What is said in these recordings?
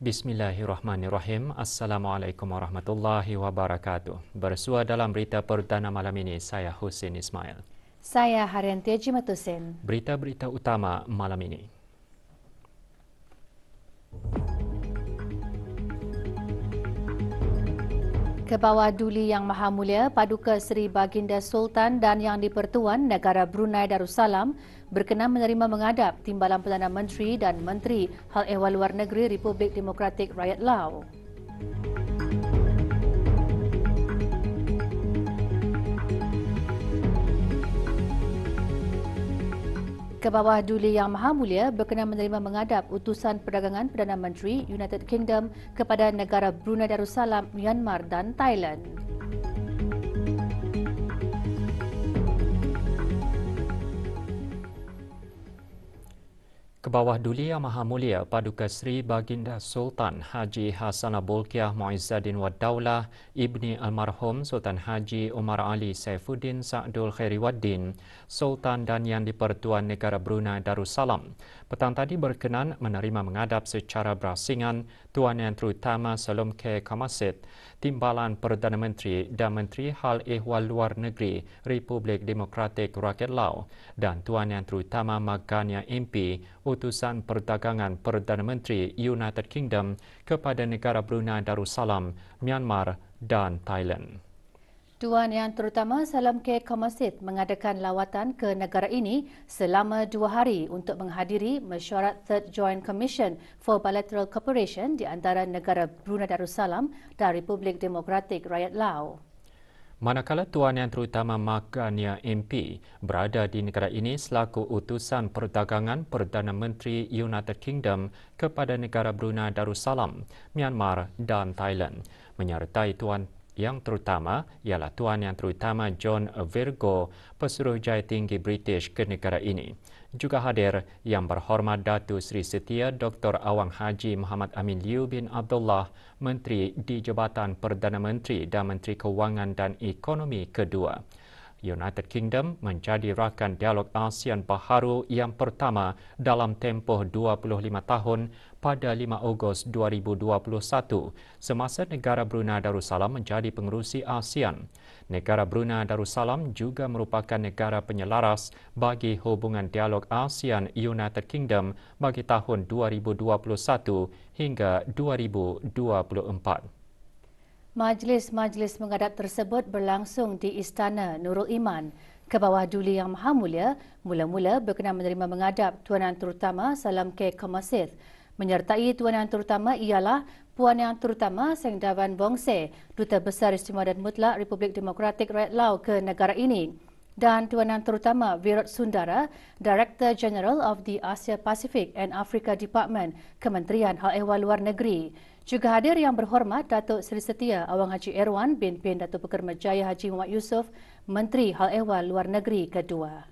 Bismillahirrahmanirrahim. Assalamualaikum warahmatullahi wabarakatuh. Bersua dalam berita perdana malam ini, saya Husin Ismail. Saya Haryantia Jimatusin. Berita-berita utama malam ini. Kebawah Duli Yang Maha Mulia Paduka Seri Baginda Sultan dan Yang di-Pertuan Negara Brunei Darussalam berkenan menerima menghadap Timbalan Perdana Menteri dan Menteri Hal Ehwal Luar Negeri Republik Demokratik Rakyat Lao. Kebawah Duli Yang Maha Mulia berkenan menerima menghadap utusan perdagangan Perdana Menteri United Kingdom kepada negara Brunei Darussalam, Myanmar dan Thailand. Kebawah Duli Yang Maha Mulia Paduka Seri Baginda Sultan Haji Hassanal Bolkiah Muizzaddin Wad Daulah Ibni Almarhum Sultan Haji Umar Ali Saifuddin Sa'dul Khairiwaddin Sultan dan Yang di-Pertuan Negara Brunei Darussalam petang tadi berkenan menerima menghadap secara berasingan Tuan Yang Terutama Salomke Kamasit Timbalan Perdana Menteri dan Menteri Hal Ehwal Luar Negeri Republik Demokratik Rakyat Lao dan Tuan Yang Terutama Magania MP Utusan Perdagangan Perdana Menteri United Kingdom kepada negara Brunei Darussalam, Myanmar dan Thailand. Tuan Yang Terutama Salomke Kamasit mengadakan lawatan ke negara ini selama 2 hari untuk menghadiri mesyuarat Third Joint Commission for Bilateral Cooperation di antara negara Brunei Darussalam dan Republik Demokratik Rakyat Lao. Manakala Tuan Yang Terutama Magania MP berada di negara ini selaku utusan perdagangan Perdana Menteri United Kingdom kepada negara Brunei Darussalam, Myanmar dan Thailand, menyertai Tuan Yang Terutama ialah Tuan Yang Terutama John Virgo, Pesuruhjaya Tinggi British ke negara ini. Juga hadir Yang Berhormat Datuk Seri Setia Dr. Awang Haji Muhammad Amin Liu bin Abdullah, Menteri di Jabatan Perdana Menteri dan Menteri Kewangan dan Ekonomi kedua. United Kingdom menjadi rakan dialog ASEAN baharu yang pertama dalam tempoh 25 tahun pada 5 Ogos 2021 semasa negara Brunei Darussalam menjadi pengerusi ASEAN. Negara Brunei Darussalam juga merupakan negara penyelaras bagi hubungan dialog ASEAN United Kingdom bagi tahun 2021 hingga 2024. Majlis-majlis menghadap tersebut berlangsung di Istana Nurul Iman. Kebawah Duli Yang Maha Mulia mula-mula berkenan menerima menghadap Tuan Yang Terutama Salomke Kamasit. Menyertai Tuan Yang Terutama ialah Puan Yang Terutama Seng Davan Bongse, Duta Besar Istimewa dan Mutlak Republik Demokratik Rakyat Lao ke negara ini, dan Tuan Yang Terutama Virot Sundara, Director General of the Asia Pacific and Africa Department, Kementerian Hal Ehwal Luar Negeri. Juga hadir Yang Berhormat Datuk Seri Setia Awang Haji Erwan bin Datuk Pekerma Jaya Haji Muhammad Yusof, Menteri Hal Ehwal Luar Negeri kedua.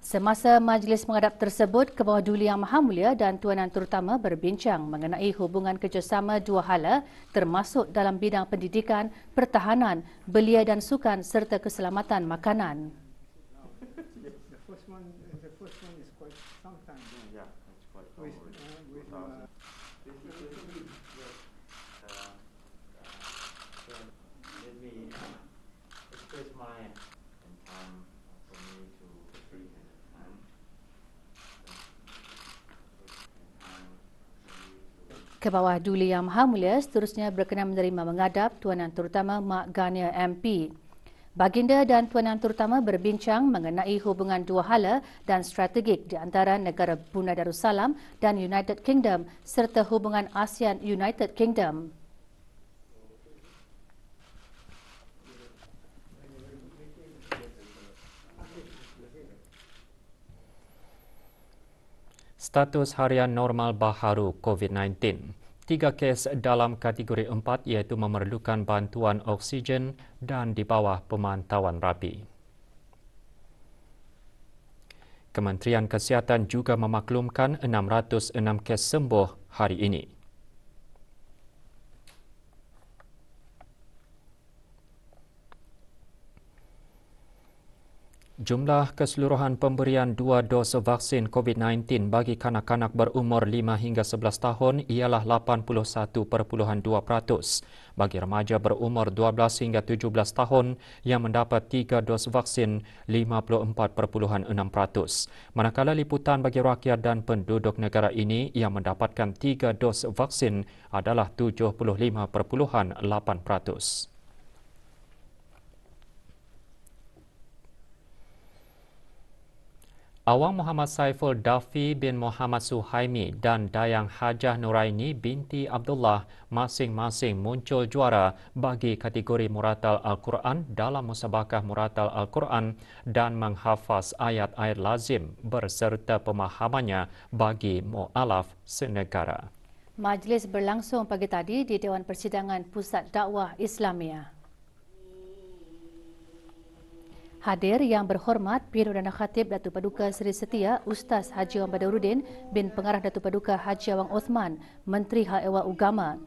Semasa majlis menghadap tersebut, Kebawah Duli Yang Maha Mulia dan Tuan Yang Terutama berbincang mengenai hubungan kerjasama dua hala termasuk dalam bidang pendidikan, pertahanan, belia dan sukan serta keselamatan makanan. Kebawah Duli Yang Maha Mulia seterusnya berkenan menerima menghadap Tuan Yang Terutama Magania MP. Baginda dan Tuan Yang Terutama berbincang mengenai hubungan dua hala dan strategik di antara negara Brunei Darussalam dan United Kingdom serta hubungan ASEAN United Kingdom. Status harian normal baharu COVID-19. 3 kes dalam kategori 4 iaitu memerlukan bantuan oksigen dan di bawah pemantauan rapi. Kementerian Kesihatan juga memaklumkan 606 kes sembuh hari ini. Jumlah keseluruhan pemberian 2 dos vaksin COVID-19 bagi kanak-kanak berumur 5 hingga 11 tahun ialah 81.2%. Bagi remaja berumur 12 hingga 17 tahun yang mendapat 3 dos vaksin, 54.6%. Manakala liputan bagi rakyat dan penduduk negara ini yang mendapatkan 3 dos vaksin adalah 75.8%. Awang Muhammad Saiful Dafi bin Muhammad Suhaimi dan Dayang Hajah Nuraini binti Abdullah masing-masing muncul juara bagi kategori muratal Al-Quran dalam musabakah muratal Al-Quran dan menghafaz ayat-ayat lazim berserta pemahamannya bagi mu'alaf senegara. Majlis berlangsung pagi tadi di Dewan Persidangan Pusat Dakwah Islamia. Hadir yang berhormat Perdana Khatib Datuk Paduka Seri Setia Ustaz Haji Wan Badarudin bin Pengarah Datuk Paduka Haji Awang Othman, Menteri Hal Ehwal Ugama.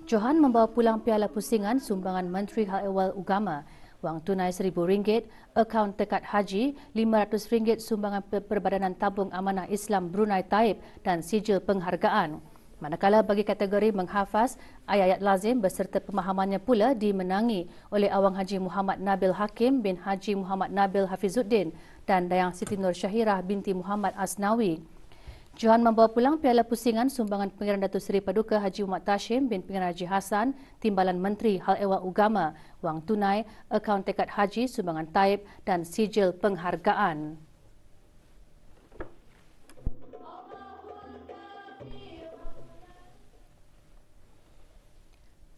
Johan membawa pulang piala pusingan sumbangan Menteri Hal Ehwal Ugama, wang tunai RM1,000, akaun tekad haji RM500 sumbangan Perbadanan Tabung Amanah Islam Brunei Taib dan sijil penghargaan. Manakala bagi kategori menghafaz, ayat-ayat lazim beserta pemahamannya pula dimenangi oleh Awang Haji Muhammad Nabil Hakim bin Haji Muhammad Nabil Hafizuddin dan Dayang Siti Nur Syahirah binti Muhammad Asnawi. Johan membawa pulang piala pusingan sumbangan Pengiran Datuk Seri Paduka Haji Muhammad Tashim bin Pengiran Haji Hassan, Timbalan Menteri Hal Ehwal Ugama, wang tunai, akaun tekad haji, sumbangan taib dan sijil penghargaan.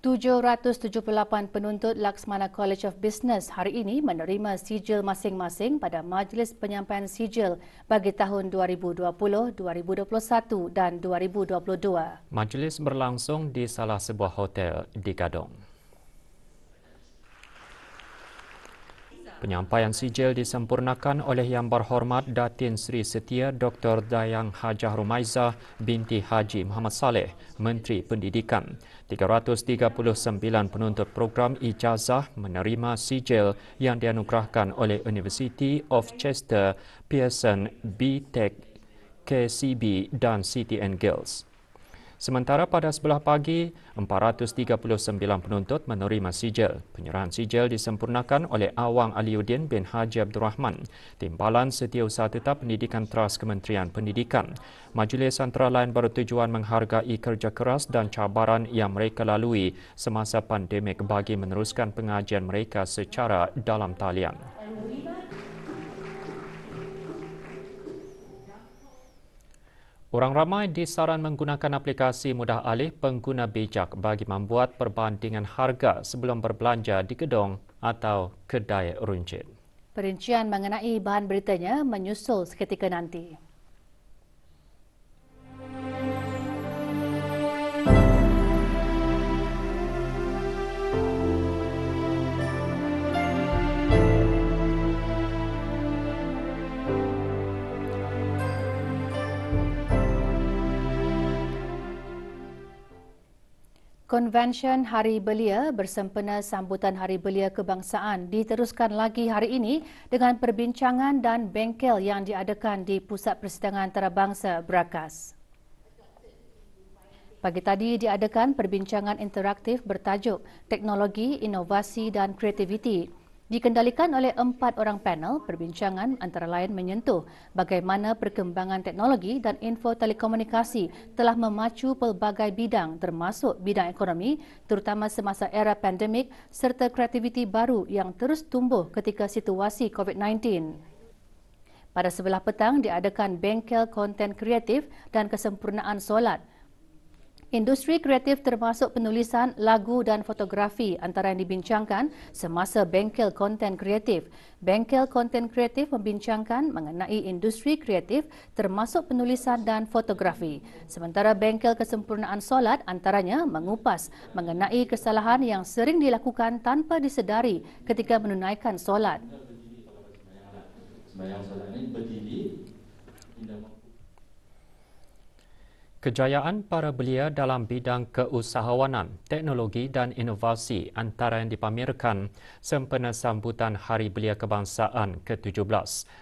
...778 penuntut Laksmana College of Business hari ini menerima sijil masing-masing pada Majlis Penyampaian Sijil bagi tahun 2020, 2021 dan 2022. Majlis berlangsung di salah sebuah hotel di Gadong. Penyampaian sijil disempurnakan oleh Yang Berhormat Datin Seri Setia Dr. Dayang Hajah Rumaizah binti Haji Muhammad Saleh, Menteri Pendidikan. 339 penuntut program ijazah menerima sijil yang dianugerahkan oleh University of Chester, Pearson, BTech, KCB dan City and Guilds. Sementara pada sebelah pagi, 439 penuntut menerima sijil. Penyerahan sijil disempurnakan oleh Awang Aliuddin bin Haji Abdul Rahman, Timbalan Setiausaha Tetap Pendidikan Tras Kementerian Pendidikan. Majlis antara lain bertujuan menghargai kerja keras dan cabaran yang mereka lalui semasa pandemik bagi meneruskan pengajian mereka secara dalam talian. Orang ramai disaran menggunakan aplikasi mudah alih pengguna bijak bagi membuat perbandingan harga sebelum berbelanja di gedung atau kedai runcit. Perincian mengenai bahan beritanya menyusul seketika nanti. Konvensyen Hari Belia bersempena sambutan Hari Belia Kebangsaan diteruskan lagi hari ini dengan perbincangan dan bengkel yang diadakan di Pusat Persidangan Antarabangsa Berakas. Pagi tadi diadakan perbincangan interaktif bertajuk Teknologi, Inovasi dan Kreativiti. Dikendalikan oleh 4 orang panel, perbincangan antara lain menyentuh bagaimana perkembangan teknologi dan info telekomunikasi telah memacu pelbagai bidang termasuk bidang ekonomi terutama semasa era pandemik serta kreativiti baru yang terus tumbuh ketika situasi COVID-19. Pada sebelah petang diadakan bengkel konten kreatif dan kesempurnaan solat. Industri kreatif termasuk penulisan, lagu dan fotografi antara yang dibincangkan semasa bengkel konten kreatif. Bengkel konten kreatif membincangkan mengenai industri kreatif termasuk penulisan dan fotografi. Sementara bengkel kesempurnaan solat antaranya mengupas mengenai kesalahan yang sering dilakukan tanpa disedari ketika menunaikan solat. Kejayaan para belia dalam bidang keusahawanan, teknologi dan inovasi antara yang dipamerkan sempena sambutan Hari Belia Kebangsaan ke-17.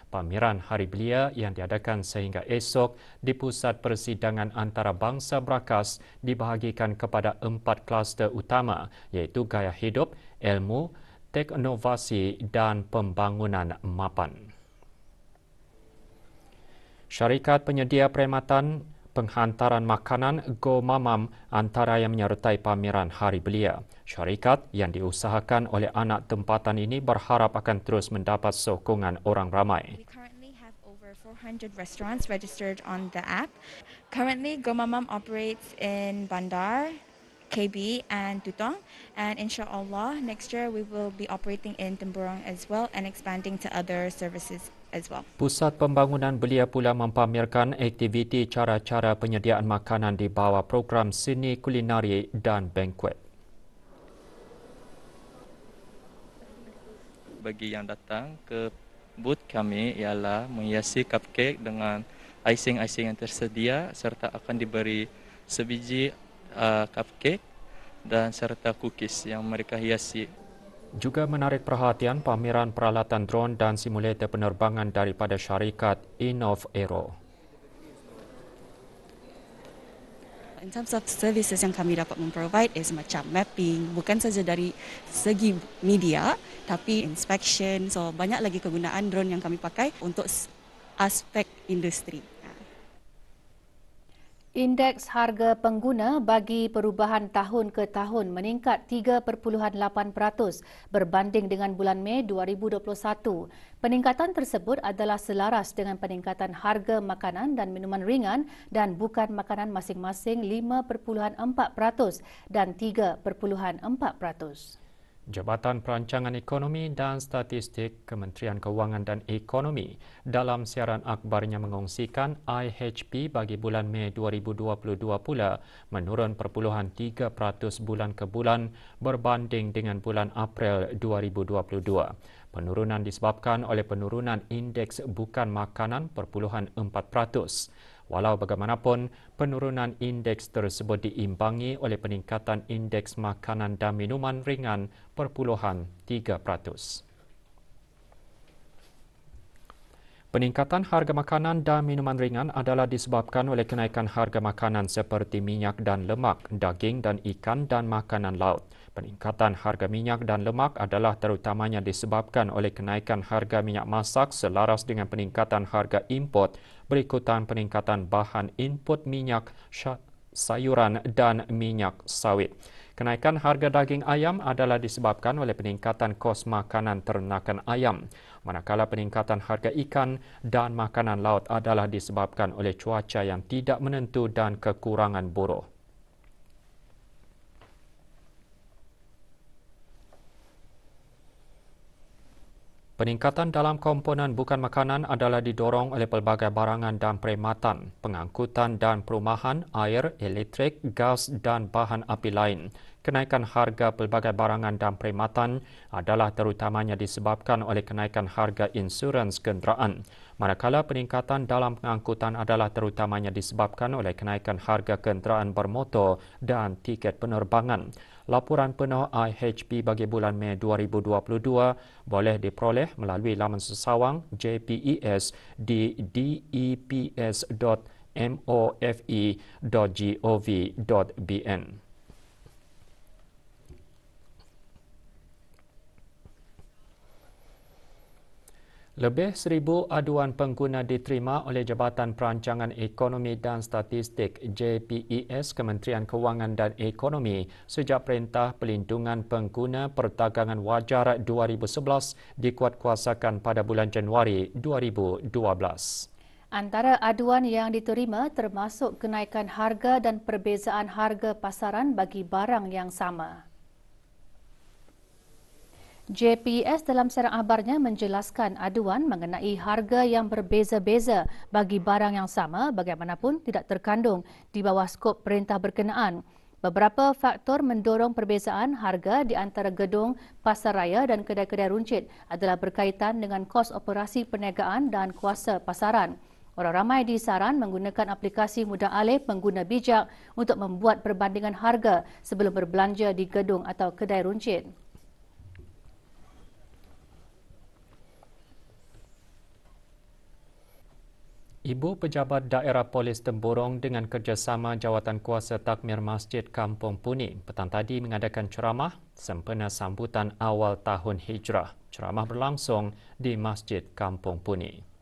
Pameran Hari Belia yang diadakan sehingga esok di Pusat Persidangan Antarabangsa Brakas dibahagikan kepada 4 kluster utama iaitu gaya hidup, ilmu, teknovasi dan pembangunan mapan. Syarikat penyedia perkhidmatan penghantaran makanan Go Mamam antara yang menyertai pameran Hari Belia. Syarikat yang diusahakan oleh anak tempatan ini berharap akan terus mendapat sokongan orang ramai. We currently have over 400 restaurants registered on the app. Currently, Go Mamam operates in Bandar, KB and Tutong, and inshallah next year we will be operating in Temburong as well and expanding to other services as well. Pusat Pembangunan Belia pula mempamerkan aktiviti cara-cara penyediaan makanan di bawah program seni kulinari dan bankuet. Bagi yang datang ke booth kami ialah menghiasi cupcake dengan icing-icing yang tersedia serta akan diberi sebiji cupcake dan serta cookies yang mereka hiasi. Juga menarik perhatian pameran peralatan drone dan simulator penerbangan daripada syarikat Innov Aero. In terms of services yang kami dapat memprovide is macam mapping, bukan saja dari segi media tapi inspection, so banyak lagi kegunaan drone yang kami pakai untuk aspek industri. Indeks harga pengguna bagi perubahan tahun ke tahun meningkat 3.8% berbanding dengan bulan Mei 2021. Peningkatan tersebut adalah selaras dengan peningkatan harga makanan dan minuman ringan dan bukan makanan masing-masing 5.4% dan 3.4%. Jabatan Perancangan Ekonomi dan Statistik Kementerian Kewangan dan Ekonomi dalam siaran akhbarnya mengongsikan IHP bagi bulan Mei 2022 pula menurun 0.3% bulan ke bulan berbanding dengan bulan April 2022. Penurunan disebabkan oleh penurunan indeks bukan makanan 0.4%. Walau bagaimanapun, penurunan indeks tersebut diimbangi oleh peningkatan indeks makanan dan minuman ringan 0.3%. Peningkatan harga makanan dan minuman ringan adalah disebabkan oleh kenaikan harga makanan seperti minyak dan lemak, daging dan ikan dan makanan laut. Peningkatan harga minyak dan lemak adalah terutamanya disebabkan oleh kenaikan harga minyak masak selaras dengan peningkatan harga import berikutan peningkatan bahan input minyak, sayuran dan minyak sawit. Kenaikan harga daging ayam adalah disebabkan oleh peningkatan kos makanan ternakan ayam, manakala peningkatan harga ikan dan makanan laut adalah disebabkan oleh cuaca yang tidak menentu dan kekurangan buruh. Peningkatan dalam komponen bukan makanan adalah didorong oleh pelbagai barangan dan perkhidmatan, pengangkutan dan perumahan, air, elektrik, gas dan bahan api lain. Kenaikan harga pelbagai barangan dan perkhidmatan adalah terutamanya disebabkan oleh kenaikan harga insurans kenderaan. Manakala peningkatan dalam pengangkutan adalah terutamanya disebabkan oleh kenaikan harga kenderaan bermotor dan tiket penerbangan. Laporan penuh IHP bagi bulan Mei 2022 boleh diperoleh melalui laman sesawang JPES di deps.mofe.gov.bn. Lebih 1,000 aduan pengguna diterima oleh Jabatan Perancangan Ekonomi dan Statistik JPES Kementerian Kewangan dan Ekonomi sejak Perintah Pelindungan Pengguna Perdagangan Wajar 2011 dikuatkuasakan pada bulan Januari 2012. Antara aduan yang diterima termasuk kenaikan harga dan perbezaan harga pasaran bagi barang yang sama. JPES dalam siaran akhbarnya menjelaskan aduan mengenai harga yang berbeza-beza bagi barang yang sama bagaimanapun tidak terkandung di bawah skop perintah berkenaan. Beberapa faktor mendorong perbezaan harga di antara gedung, pasaraya dan kedai-kedai runcit adalah berkaitan dengan kos operasi perniagaan dan kuasa pasaran. Orang ramai disaran menggunakan aplikasi mudah alih pengguna bijak untuk membuat perbandingan harga sebelum berbelanja di gedung atau kedai runcit. Ibu Pejabat Daerah Polis Temburong dengan kerjasama Jawatan Kuasa Takmir Masjid Kampung Puni petang tadi mengadakan ceramah sempena sambutan awal tahun Hijrah. Ceramah berlangsung di Masjid Kampung Puni.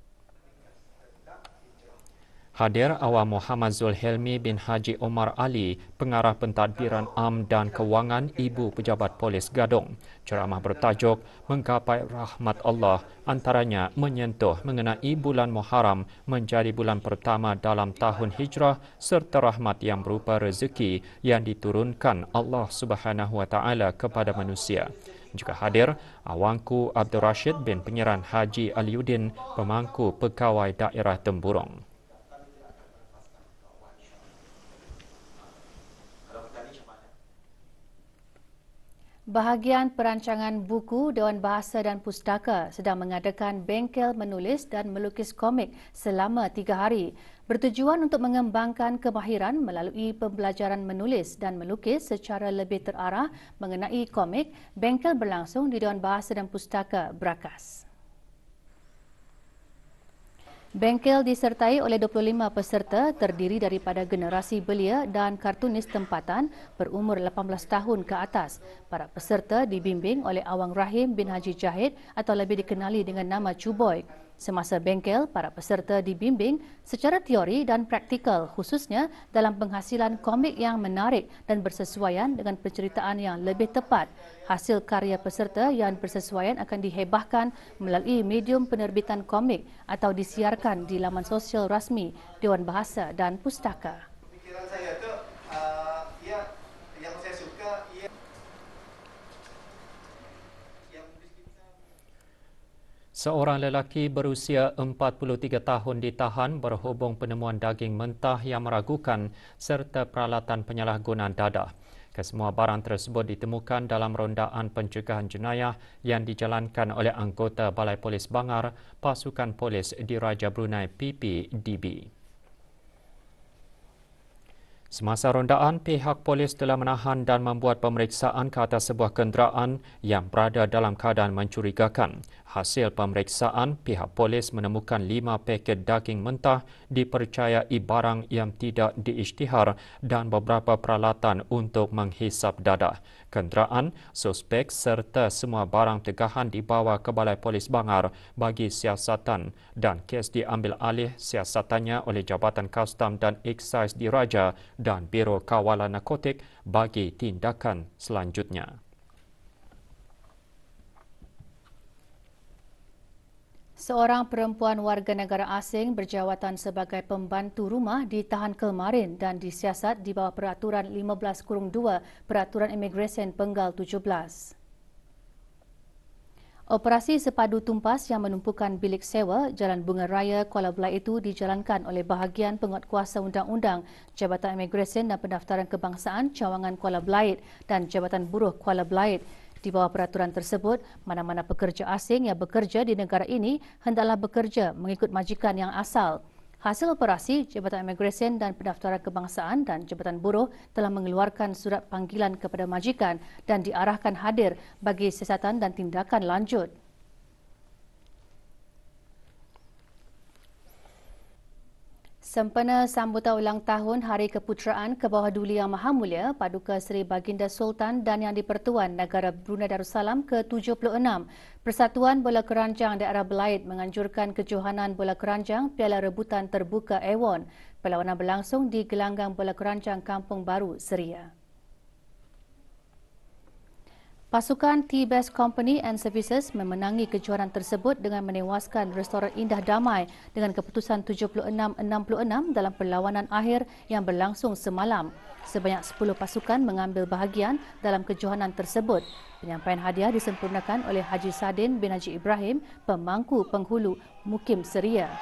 Hadir Awam Muhammad Zulhelmi bin Haji Omar Ali, Pengarah Pentadbiran Am dan Kewangan Ibu Pejabat Polis Gadong. Ceramah bertajuk Menggapai Rahmat Allah, antaranya menyentuh mengenai bulan Muharram menjadi bulan pertama dalam tahun Hijrah serta rahmat yang berupa rezeki yang diturunkan Allah Subhanahu Wa Taala kepada manusia. Juga hadir Awangku Abdul Rashid bin Pengiran Haji Aliuddin, Pemangku Pegawai Daerah Temburong. Bahagian perancangan buku Dewan Bahasa dan Pustaka sedang mengadakan bengkel menulis dan melukis komik selama 3 hari bertujuan untuk mengembangkan kemahiran melalui pembelajaran menulis dan melukis secara lebih terarah mengenai komik. Bengkel berlangsung di Dewan Bahasa dan Pustaka Brakas. Bengkel disertai oleh 25 peserta terdiri daripada generasi belia dan kartunis tempatan berumur 18 tahun ke atas. Para peserta dibimbing oleh Awang Rahim bin Haji Jahid atau lebih dikenali dengan nama Cuboy. Semasa bengkel, para peserta dibimbing secara teori dan praktikal khususnya dalam penghasilan komik yang menarik dan bersesuaian dengan penceritaan yang lebih tepat. Hasil karya peserta yang bersesuaian akan dihebahkan melalui medium penerbitan komik atau disiarkan di laman sosial rasmi Dewan Bahasa dan Pustaka. Pikiran saya tu, yang saya suka, Seorang lelaki berusia 43 tahun ditahan berhubung penemuan daging mentah yang meragukan serta peralatan penyalahgunaan dadah. Kesemua barang tersebut ditemukan dalam rondaan pencegahan jenayah yang dijalankan oleh anggota Balai Polis Bangar, Pasukan Polis Diraja Brunei PPDB. Semasa rondaan, pihak polis telah menahan dan membuat pemeriksaan ke atas sebuah kenderaan yang berada dalam keadaan mencurigakan. Hasil pemeriksaan, pihak polis menemukan 5 paket daging mentah dipercayai barang yang tidak diisytihar dan beberapa peralatan untuk menghisap dadah. Kenderaan, suspek serta semua barang tegahan dibawa ke Balai Polis Bangar bagi siasatan dan kes diambil alih siasatannya oleh Jabatan Kastam dan Eksais Diraja dan Biro Kawalan Narkotik bagi tindakan selanjutnya. Seorang perempuan warga negara asing berjawatan sebagai pembantu rumah ditahan kemarin dan disiasat di bawah Peraturan 15-2 Peraturan Imigresen Penggal 17. Operasi sepadu tumpas yang menumpukan bilik sewa Jalan Bunga Raya Kuala Belait itu dijalankan oleh bahagian penguatkuasa undang-undang Jabatan Imigresen dan Pendaftaran Kebangsaan Cawangan Kuala Belait dan Jabatan Buruh Kuala Belait. Di bawah peraturan tersebut, mana-mana pekerja asing yang bekerja di negara ini hendaklah bekerja mengikut majikan yang asal. Hasil operasi, Jabatan Imigresen dan Pendaftaran Kebangsaan dan Jabatan Buruh telah mengeluarkan surat panggilan kepada majikan dan diarahkan hadir bagi siasatan dan tindakan lanjut. Sempena sambutan ulang tahun Hari Keputeraan ke bawah Duli Yang Maha Mulia Paduka Seri Baginda Sultan dan Yang di-Pertuan Negara Brunei Darussalam ke-76, Persatuan Bola Keranjang Daerah Belait menganjurkan kejohanan bola keranjang Piala Rebutan Terbuka Awon. Perlawanan berlangsung di Gelanggang Bola Keranjang Kampung Baru, Seria. Pasukan T-Best Company and Services memenangi kejuaraan tersebut dengan menewaskan Restoran Indah Damai dengan keputusan 76-66 dalam perlawanan akhir yang berlangsung semalam. Sebanyak 10 pasukan mengambil bahagian dalam kejohanan tersebut. Penyampaian hadiah disempurnakan oleh Haji Sadin bin Haji Ibrahim, Pemangku Penghulu Mukim Seria.